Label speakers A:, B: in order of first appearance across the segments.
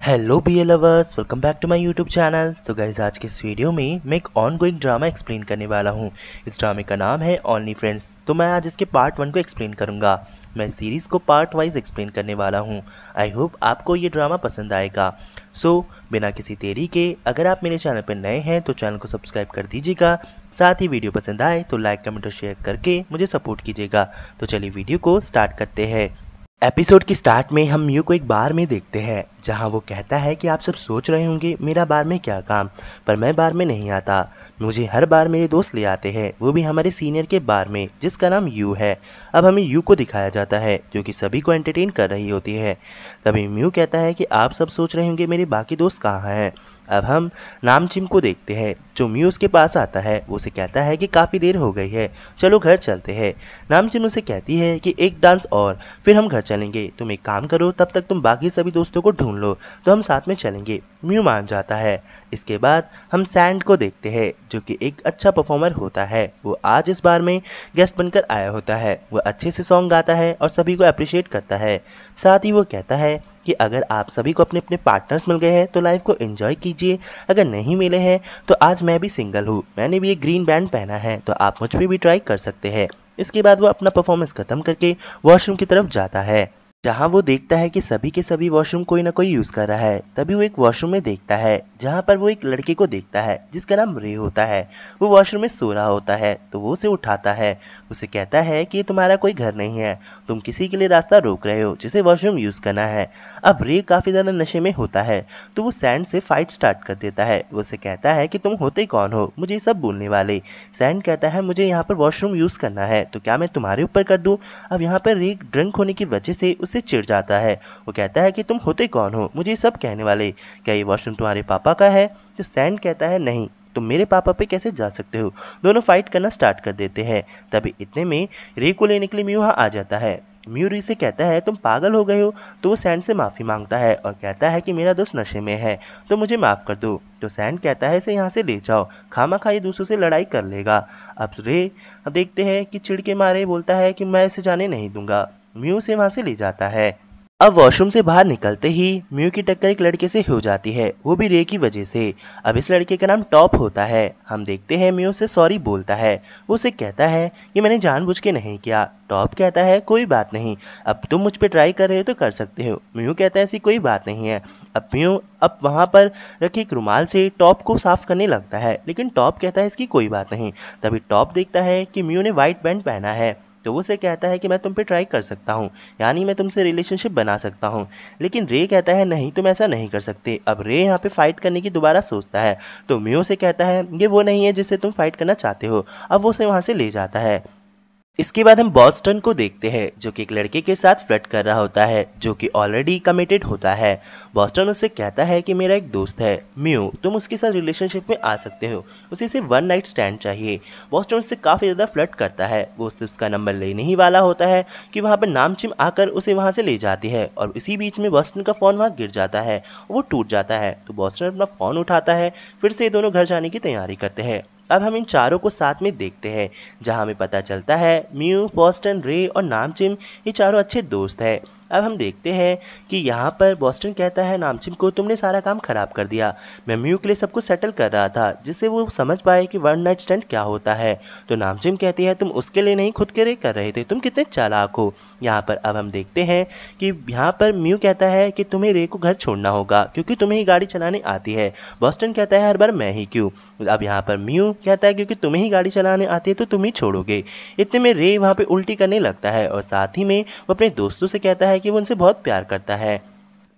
A: Hello BA lovers, welcome back to my YouTube channel. So guys, आज के इस video में मैं एक ऑन गोइंग ड्रामा एक्सप्लेन करने वाला हूँ। इस ड्रामे का नाम है ओनली फ्रेंड्स। तो मैं आज इसके पार्ट 1 को एक्सप्लेन करूँगा। मैं सीरीज़ को पार्ट वाइज एक्सप्लेन करने वाला हूँ। आई होप आपको ये ड्रामा पसंद आएगा। सो बिना किसी देरी के, अगर आप मेरे चैनल पर नए हैं तो चैनल को सब्सक्राइब कर दीजिएगा। साथ ही वीडियो पसंद आए तो लाइक, कमेंट और शेयर करके मुझे सपोर्ट कीजिएगा। तो चलिए वीडियो को स्टार्ट करते हैं। एपिसोड की स्टार्ट में हम म्यू को एक बार में देखते हैं, जहां वो कहता है कि आप सब सोच रहे होंगे मेरा बार में क्या काम, पर मैं बार में नहीं आता। मुझे हर बार मेरे दोस्त ले आते हैं, वो भी हमारे सीनियर के बार में, जिसका नाम यू है। अब हमें यू को दिखाया जाता है जो कि सभी को एंटरटेन कर रही होती है। तभी म्यू कहता है कि आप सब सोच रहे होंगे मेरे बाकी दोस्त कहाँ हैं। अब हम नामचिम को देखते हैं, जो म्यू उसके पास आता है। वो उसे कहता है कि काफ़ी देर हो गई है, चलो घर चलते हैं। नामचिम उसे कहती है कि एक डांस और फिर हम घर चलेंगे। तुम एक काम करो, तब तक तुम बाकी सभी दोस्तों को ढूंढ लो तो हम साथ में चलेंगे। म्यू मान जाता है। इसके बाद हम सैंड को देखते हैं, जो कि एक अच्छा परफॉर्मर होता है। वो आज इस बार में गेस्ट बनकर आया होता है। वो अच्छे से सॉन्ग गाता है और सभी को अप्रिशिएट करता है। साथ ही वो कहता है कि अगर आप सभी को अपने अपने पार्टनर्स मिल गए हैं तो लाइफ को एंजॉय कीजिए, अगर नहीं मिले हैं तो आज मैं भी सिंगल हूँ, मैंने भी एक ग्रीन बैंड पहना है, तो आप मुझ पर भी ट्राई कर सकते हैं। इसके बाद वो अपना परफॉर्मेंस खत्म करके वॉशरूम की तरफ जाता है, जहाँ वो देखता है कि सभी के सभी वॉशरूम कोई ना कोई यूज़ कर रहा है। तभी वो एक वॉशरूम में देखता है, जहाँ पर वो एक लड़के को देखता है जिसका नाम रे होता है। वो वॉशरूम में सो रहा होता है, तो वो उसे उठाता है। उसे कहता है कि तुम्हारा कोई घर नहीं है, तुम किसी के लिए रास्ता रोक रहे हो जिसे वॉशरूम यूज़ करना है। अब रे काफ़ी ज़्यादा नशे में होता है, तो वो सैंड से फाइट स्टार्ट कर देता है। वो उसे कहता है कि तुम होते कौन हो मुझे ये सब बोलने वाले। सैंड कहता है मुझे यहाँ पर वॉशरूम यूज़ करना है, तो क्या मैं तुम्हारे ऊपर कर दूँ। अब यहाँ पर रे ड्रंक होने की वजह से उससे चिढ़ जाता है। वो कहता है कि तुम होते कौन हो मुझे सब कहने वाले, क्या ये वॉशरूम तुम्हारे पापा का है। तो सैंड कहता है नहीं, तुम मेरे पापा पे कैसे जा सकते हो। दोनों फाइट करना स्टार्ट कर देते हैं। तभी इतने में रे को लेने के लिए म्यू वहाँ आ जाता है। म्यू रे से कहता है तुम पागल हो गए हो। तो वो सैंड से माफ़ी मांगता है और कहता है कि मेरा दोस्त नशे में है, तो मुझे माफ़ कर दो। तो सैंड कहता है इसे यहाँ से ले जाओ, खामा ये दूसरों से लड़ाई कर लेगा। अब रे देखते हैं कि चिढ़ के मारे बोलता है कि मैं इसे जाने नहीं दूंगा। म्यू से वहाँ से ले जाता है। अब वॉशरूम से बाहर निकलते ही म्यू की टक्कर एक लड़के से हो जाती है, वो भी रे की वजह से। अब इस लड़के का नाम टॉप होता है। हम देखते हैं म्यू से सॉरी बोलता है। वो उसे कहता है कि मैंने जानबूझ के नहीं किया। टॉप कहता है कोई बात नहीं, अब तुम मुझ पे ट्राई कर रहे हो तो कर सकते हो। म्यू कहता है ऐसी कोई बात नहीं है। अब म्यू वहाँ पर रखे एक रुमाल से टॉप को साफ करने लगता है, लेकिन टॉप कहता है इसकी कोई बात नहीं। तभी टॉप देखता है कि म्यू ने वाइट बैंड पहना है, तो वो उसे कहता है कि मैं तुम पे ट्राई कर सकता हूँ, यानी मैं तुमसे रिलेशनशिप बना सकता हूँ। लेकिन रे कहता है नहीं, तुम ऐसा नहीं कर सकते। अब रे यहाँ पे फाइट करने की दोबारा सोचता है, तो म्यू से कहता है ये वो नहीं है जिससे तुम फाइट करना चाहते हो। अब वो उसे वहाँ से ले जाता है। इसके बाद हम बॉस्टन को देखते हैं, जो कि एक लड़के के साथ फ्लर्ट कर रहा होता है, जो कि ऑलरेडी कमिटेड होता है। बॉस्टन उससे कहता है कि मेरा एक दोस्त है म्यू, तुम उसके साथ रिलेशनशिप में आ सकते हो, उसे सिर्फ 1 नाइट स्टैंड चाहिए। बॉस्टन उससे काफ़ी ज़्यादा फ्लर्ट करता है। वो उससे उसका नंबर लेने ही वाला होता है कि वहाँ पर नामचिम आकर उसे वहाँ से ले जाती है, और इसी बीच में बॉस्टन का फ़ोन वहाँ गिर जाता है, वो टूट जाता है। तो बॉस्टन अपना फ़ोन उठाता है, फिर से ये दोनों घर जाने की तैयारी करते हैं। अब हम इन चारों को साथ में देखते हैं, जहां हमें पता चलता है म्यू, बॉस्टन, रे और नामचिम ये चारों अच्छे दोस्त हैं। अब हम देखते हैं कि यहाँ पर बॉस्टन कहता है नामचिम को तुमने सारा काम ख़राब कर दिया, मैं म्यू के लिए सब कुछ सेटल कर रहा था जिससे वो समझ पाए कि 1 नाइट स्टैंड क्या होता है। तो नामचिम कहती है तुम उसके लिए नहीं खुद के लिए कर रहे थे, तुम कितने चालाक हो। यहाँ पर अब हम देखते हैं कि यहाँ पर म्यू कहता है कि तुम्हें रे को घर छोड़ना होगा क्योंकि तुम्हें ही गाड़ी चलाने आती है। बॉस्टन कहता है हर बार मैं ही क्यों। अब यहाँ पर म्यू कहता है क्योंकि तुम्हें ही गाड़ी चलाने आती है तो तुम ही छोड़ोगे। इतने में रे वहाँ पे उल्टी करने लगता है, और साथ ही में वो अपने दोस्तों से कहता है कि वो उनसे बहुत प्यार करता है।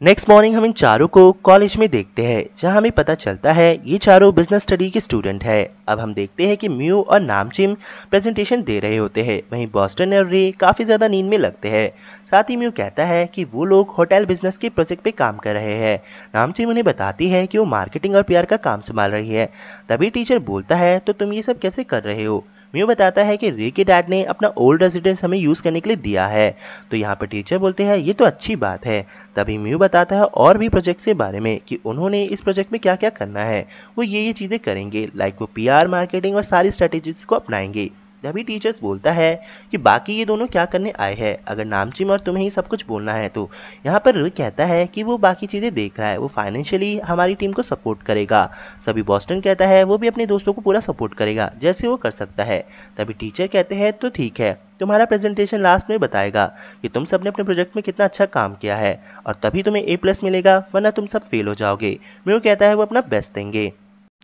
A: नेक्स्ट मॉर्निंग हम इन चारों को कॉलेज में देखते हैं, जहां हमें पता चलता है ये चारों बिजनेस स्टडी के स्टूडेंट है। अब हम देखते हैं कि म्यू और नामचिम प्रेजेंटेशन दे रहे होते हैं, वहीं बॉस्टन और रे काफ़ी ज़्यादा नींद में लगते हैं। साथ ही म्यू कहता है कि वो लोग होटल बिजनेस के प्रोजेक्ट पे काम कर रहे हैं। नामचिम उन्हें बताती है कि वो मार्केटिंग और PR का काम संभाल रही है। तभी टीचर बोलता है तो तुम ये सब कैसे कर रहे हो। म्यू बताता है कि रे के डैड ने अपना ओल्ड रेजिडेंस हमें यूज़ करने के लिए दिया है। तो यहाँ पर टीचर बोलते हैं ये तो अच्छी बात है। तभी म्यू बताता है और भी प्रोजेक्ट के बारे में कि उन्होंने इस प्रोजेक्ट में क्या क्या करना है। वो ये चीज़ें करेंगे, लाइक वो PR, मार्केटिंग और सारी स्ट्रेटेजीज को अपनाएंगे। तभी टीचर्स बोलता है कि बाकी ये दोनों क्या करने आए हैं, अगर नामचिम और तुम्हें ही सब कुछ बोलना है तो। यहाँ पर रे कहता है कि वो बाकी चीज़ें देख रहा है, वो फाइनेंशियली हमारी टीम को सपोर्ट करेगा। तभी बॉस्टन कहता है वो भी अपने दोस्तों को पूरा सपोर्ट करेगा जैसे वो कर सकता है। तभी टीचर कहते हैं तो ठीक है, तुम्हारा प्रेजेंटेशन लास्ट में बताएगा कि तुम सब ने अपने प्रोजेक्ट में कितना अच्छा काम किया है और तभी तुम्हें A+ मिलेगा, वरना तुम सब फेल हो जाओगे। म्यू कहता है वो अपना बेस्ट देंगे।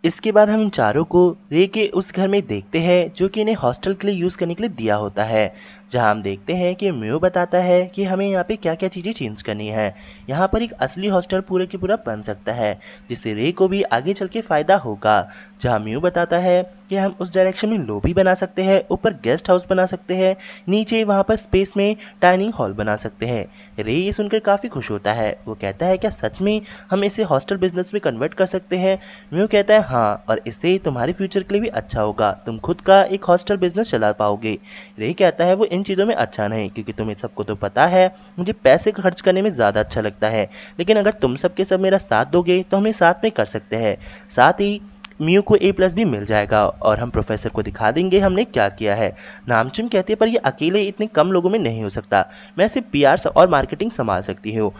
A: इसके बाद हम इन चारों को रे के उस घर में देखते हैं जो कि इन्हें हॉस्टल के लिए यूज़ करने के लिए दिया होता है, जहां हम देखते हैं कि म्यू बताता है कि हमें यहाँ पे क्या क्या चीज़ें चेंज करनी है। यहाँ पर एक असली हॉस्टल पूरे के पूरा बन सकता है जिससे रे को भी आगे चल के फ़ायदा होगा। जहाँ म्यू बताता है कि हम उस डायरेक्शन में लॉबी बना सकते हैं, ऊपर गेस्ट हाउस बना सकते हैं, नीचे वहाँ पर स्पेस में डाइनिंग हॉल बना सकते हैं। रे ये सुनकर काफ़ी खुश होता है, वो कहता है क्या सच में हम इसे हॉस्टल बिजनेस में कन्वर्ट कर सकते हैं। म्यू कहता है हाँ, और इससे तुम्हारे फ्यूचर के लिए भी अच्छा होगा, तुम खुद का एक हॉस्टल बिजनेस चला पाओगे। रे कहता है वो इन चीज़ों में अच्छा नहीं, क्योंकि तुम्हें सबको तो पता है मुझे पैसे खर्च करने में ज़्यादा अच्छा लगता है, लेकिन अगर तुम सबके सब मेरा साथ दोगे तो हम साथ में कर सकते हैं। साथ ही म्यू को A+ भी मिल जाएगा और हम प्रोफेसर को दिखा देंगे हमने क्या किया है। नामचिम कहते हैं पर ये अकेले इतने कम लोगों में नहीं हो सकता, मैं सिर्फ PR और मार्केटिंग संभाल सकती हूँ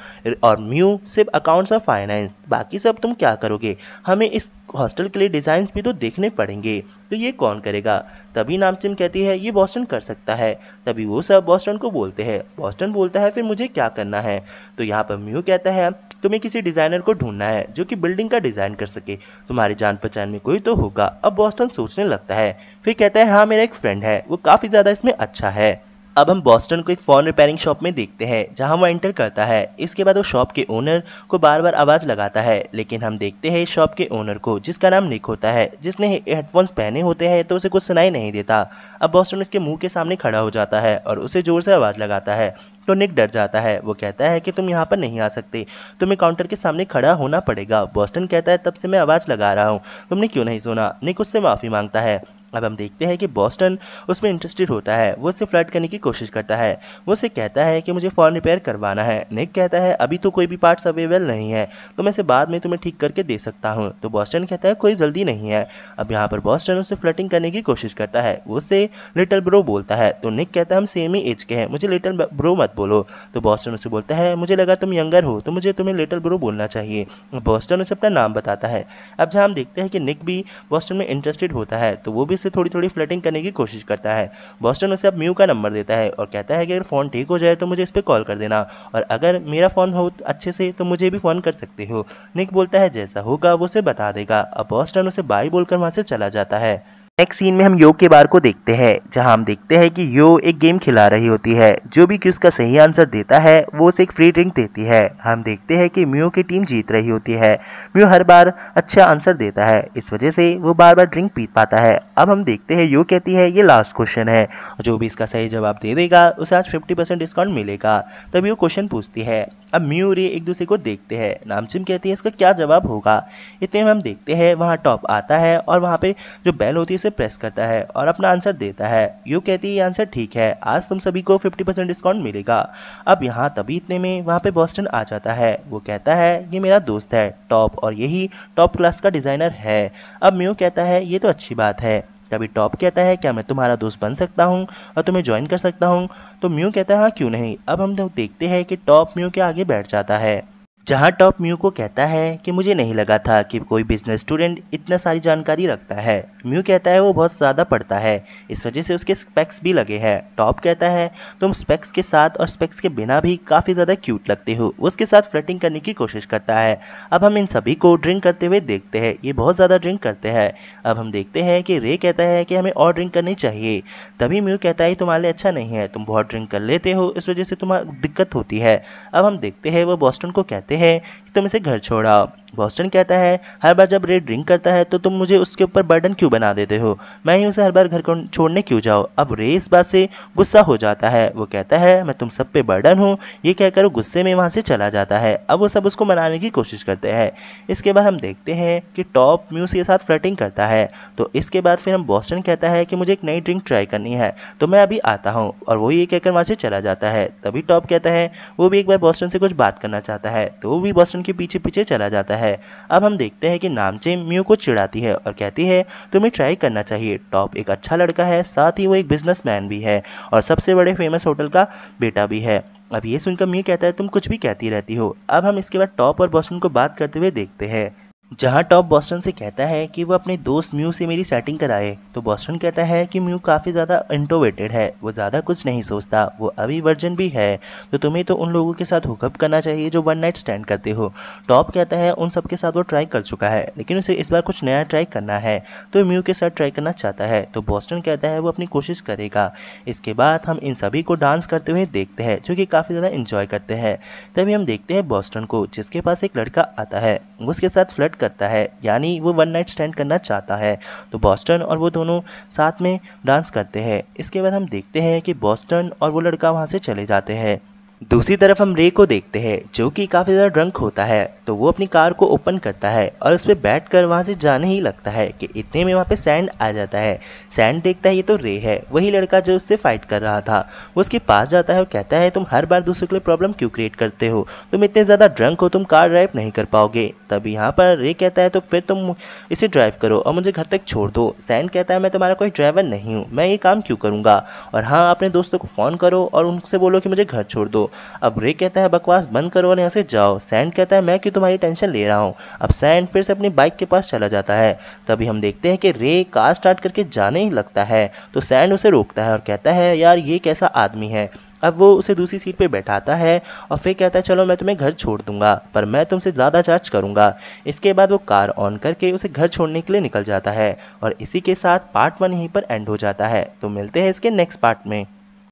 A: और म्यू सिर्फ अकाउंट्स और फाइनेंस, बाकी सब तुम क्या करोगे, हमें इस हॉस्टल के लिए डिज़ाइंस भी तो देखने पड़ेंगे, तो ये कौन करेगा। तभी नामचिम कहती है ये बॉस्टन कर सकता है। तभी वो सब बॉस्टन को बोलते हैं। बॉस्टन बोलता है फिर मुझे क्या करना है। तो यहाँ पर म्यू कहता है तुम्हें किसी डिज़ाइनर को ढूंढना है जो कि बिल्डिंग का डिज़ाइन कर सके, तुम्हारी जान पहचान में कोई तो होगा। अब बॉस्टन सोचने लगता है, फिर कहता है हाँ मेरा एक फ्रेंड है, वो काफ़ी ज़्यादा इसमें अच्छा है। अब हम बॉस्टन को एक फ़ोन रिपेयरिंग शॉप में देखते हैं जहां वो एंटर करता है। इसके बाद वो शॉप के ओनर को बार बार आवाज़ लगाता है, लेकिन हम देखते हैं शॉप के ओनर को जिसका नाम निक होता है, जिसने हेडफोन्स पहने होते हैं तो उसे कुछ सुनाई नहीं देता। अब बॉस्टन उसके मुंह के सामने खड़ा हो जाता है और उसे ज़ोर से आवाज़ लगाता है, तो निक डर जाता है। वो कहता है कि तुम यहाँ पर नहीं आ सकते, तुम्हें काउंटर के सामने खड़ा होना पड़ेगा। बॉस्टन कहता है तब से मैं आवाज़ लगा रहा हूँ, तुमने क्यों नहीं सुना। निक उससे माफ़ी मांगता है। अब हम देखते हैं कि बॉस्टन उसमें इंटरेस्टेड होता है, वो उससे फ्लर्ट करने की कोशिश करता है। वो उससे कहता है कि मुझे फ़ोन रिपेयर करवाना है। निक कहता है अभी तो कोई भी पार्ट्स अवेलेबल नहीं है, तो मैं इसे बाद में तुम्हें ठीक करके दे सकता हूँ। तो बॉस्टन कहता है कोई जल्दी नहीं है। अब यहाँ पर बॉस्टन उससे फ्लर्टिंग करने की कोशिश करता है, वो उससे लिटिल ब्रो बोलता है। तो निक कहता है हम सेम ही एज के हैं, मुझे लिटिल ब्रो मत बोलो। तो बॉस्टन उसे बोलता है मुझे लगा तुम यंगर हो तो मुझे तुम्हें लिटिल ब्रो बोलना चाहिए। बॉस्टन उसे अपना नाम बताता है। अब जहाँ हम देखते हैं कि निक भी बॉस्टन में इंटरेस्टेड होता है, तो वो भी इससे थोड़ी थोड़ी फ्लर्टिंग करने की कोशिश करता है। बॉस्टन उसे अब म्यू का नंबर देता है और कहता है कि अगर फ़ोन ठीक हो जाए तो मुझे इस पर कॉल कर देना, और अगर मेरा फ़ोन हो अच्छे से तो मुझे भी फ़ोन कर सकते हो। निक बोलता है जैसा होगा वो उसे बता देगा। अब बॉस्टन उसे बाय बोलकर वहाँ से चला जाता है। नेक्स्ट सीन में हम यो के बार को देखते हैं, जहां हम देखते हैं कि यो एक गेम खिला रही होती है। जो भी कि उसका सही आंसर देता है वो उसे एक फ्री ड्रिंक देती है। हम देखते हैं कि म्यू की टीम जीत रही होती है। म्यू हर बार अच्छा आंसर देता है, इस वजह से वो बार बार ड्रिंक पी पाता है। अब हम देखते हैं यो कहती है ये लास्ट क्वेश्चन है, जो भी इसका सही जवाब दे देगा उसे आज 50% डिस्काउंट मिलेगा। तभी वो क्वेश्चन पूछती है। अब म्यू रे एक दूसरे को देखते हैं। नामचिम कहती है इसका क्या जवाब होगा। इतने में हम देखते हैं वहाँ टॉप आता है और वहाँ पे जो बेल होती है उसे प्रेस करता है और अपना आंसर देता है। यू कहती है ये आंसर ठीक है, आज तुम सभी को 50% डिस्काउंट मिलेगा। अब यहाँ तभी इतने में वहाँ पे बॉस्टन आ जाता है। वो कहता है ये मेरा दोस्त है टॉप, और यही टॉप क्लास का डिज़ाइनर है। अब म्यू कहता है ये तो अच्छी बात है। तभी टॉप कहता है क्या मैं तुम्हारा दोस्त बन सकता हूँ और तुम्हें ज्वाइन कर सकता हूँ। तो म्यू कहता है हाँ क्यों नहीं। अब हम देखते हैं कि टॉप म्यू के आगे बैठ जाता है, जहाँ टॉप म्यू को कहता है कि मुझे नहीं लगा था कि कोई बिजनेस स्टूडेंट इतना सारी जानकारी रखता है। म्यू कहता है वो बहुत ज़्यादा पढ़ता है, इस वजह से उसके स्पेक्स भी लगे हैं। टॉप कहता है तुम स्पेक्स के साथ और स्पेक्स के बिना भी काफ़ी ज़्यादा क्यूट लगते हो। वो उसके साथ फ्लर्टिंग करने की कोशिश करता है। अब हम इन सभी को ड्रिंक करते हुए देखते हैं, ये बहुत ज़्यादा ड्रिंक करते हैं। अब हम देखते हैं कि रे कहता है कि हमें और ड्रिंक करनी चाहिए। तभी म्यू कहता है तुम्हारे लिए अच्छा नहीं है, तुम बहुत ड्रिंक कर लेते हो, इस वजह से तुम्हें दिक्कत होती है। अब हम देखते हैं वो बॉस्टन को कहते हैं कि तुम इसे घर छोड़ाओ। बॉस्टन कहता है हर बार जब रे ड्रिंक करता है तो तुम मुझे उसके ऊपर बर्डन क्यों बना देते हो, मैं ही उसे हर बार घर को छोड़ने क्यों जाऊँ। अब रे इस बात से गुस्सा हो जाता है। वो कहता है मैं तुम सब पे बर्डन हूँ, ये कहकर वो गुस्से में वहाँ से चला जाता है। अब वो सब उसको मनाने की कोशिश करते हैं। इसके बाद हम देखते हैं कि टॉप म्यू के साथ फ्लर्टिंग करता है। तो इसके बाद फिर हम बॉस्टन कहता है कि मुझे एक नई ड्रिंक ट्राई करनी है, तो मैं अभी आता हूँ, और वो ये कहकर वहाँ से चला जाता है। तभी टॉप कहता है वो भी एक बार बॉस्टन से कुछ बात करना चाहता है, तो वो भी बॉस्टन के पीछे पीछे चला जाता है। है। अब हम देखते हैं कि नामचे म्यू को चिढ़ाती है और कहती है तुम्हें ट्राई करना चाहिए, टॉप एक अच्छा लड़का है, साथ ही वो एक बिजनेसमैन भी है और सबसे बड़े फेमस होटल का बेटा भी है। अब ये सुनकर म्यू कहता है तुम कुछ भी कहती रहती हो। अब हम इसके बाद टॉप और बॉस्टन को बात करते हुए देखते हैं, जहाँ टॉप बॉस्टन से कहता है कि वो अपने दोस्त म्यू से मेरी सेटिंग कराए, तो बॉस्टन कहता है कि म्यू काफ़ी ज़्यादा इंट्रोवर्टेड है, वो ज़्यादा कुछ नहीं सोचता, वो अभी वर्जिन भी है, तो तुम्हें तो उन लोगों के साथ हुकअप करना चाहिए जो वन नाइट स्टैंड करते हो। टॉप कहता है उन सब के साथ वो ट्राई कर चुका है, लेकिन उसे इस बार कुछ नया ट्राई करना है, तो म्यू के साथ ट्राई करना चाहता है। तो बॉस्टन कहता है वो अपनी कोशिश करेगा। इसके बाद हम इन सभी को डांस करते हुए देखते हैं, जो कि काफ़ी ज़्यादा इंजॉय करते हैं। तभी हम देखते हैं बॉस्टन को, जिसके पास एक लड़का आता है, उसके साथ फ्लर्ट करता है, यानी वो वन नाइट स्टैंड करना चाहता है। तो बॉस्टन और वो दोनों साथ में डांस करते हैं। इसके बाद हम देखते हैं कि बॉस्टन और वो लड़का वहाँ से चले जाते हैं। दूसरी तरफ हम रे को देखते हैं, जो कि काफ़ी ज़्यादा ड्रंक होता है, तो वो अपनी कार को ओपन करता है और उस पर बैठ कर वहाँ से जाने ही लगता है कि इतने में वहाँ पे सैंड आ जाता है। सैंड देखता है ये तो रे है, वही लड़का जो उससे फाइट कर रहा था। वो उसके पास जाता है और कहता है तुम हर बार दूसरों के लिए प्रॉब्लम क्यों क्रिएट करते हो, तुम इतने ज़्यादा ड्रंक हो, तुम कार ड्राइव नहीं कर पाओगे। तब यहाँ पर रे कहता है तो फिर तुम इसे ड्राइव करो और मुझे घर तक छोड़ दो। सैंड कहता है मैं तुम्हारा कोई ड्राइवर नहीं हूँ, मैं ये काम क्यों करूँगा, और हाँ अपने दोस्तों को फ़ोन करो और उनसे बोलो कि मुझे घर छोड़ दो। अब रे कहता है बकवास बंद करो और यहाँ से जाओ। सैंड कहता है मैं क्यों तुम्हारी टेंशन ले रहा हूँ। अब सैंड फिर से अपनी बाइक के पास चला जाता है। तभी हम देखते हैं कि रे कार स्टार्ट करके जाने ही लगता है, तो सैंड उसे रोकता है और कहता है यार ये कैसा आदमी है। अब वो उसे दूसरी सीट पे बैठाता है और फिर कहता है चलो मैं तुम्हें घर छोड़ दूंगा, पर मैं तुमसे ज़्यादा चार्ज करूंगा। इसके बाद वो कार ऑन करके उसे घर छोड़ने के लिए निकल जाता है और इसी के साथ पार्ट 1 यहीं पर एंड हो जाता है। तो मिलते हैं इसके नेक्स्ट पार्ट में।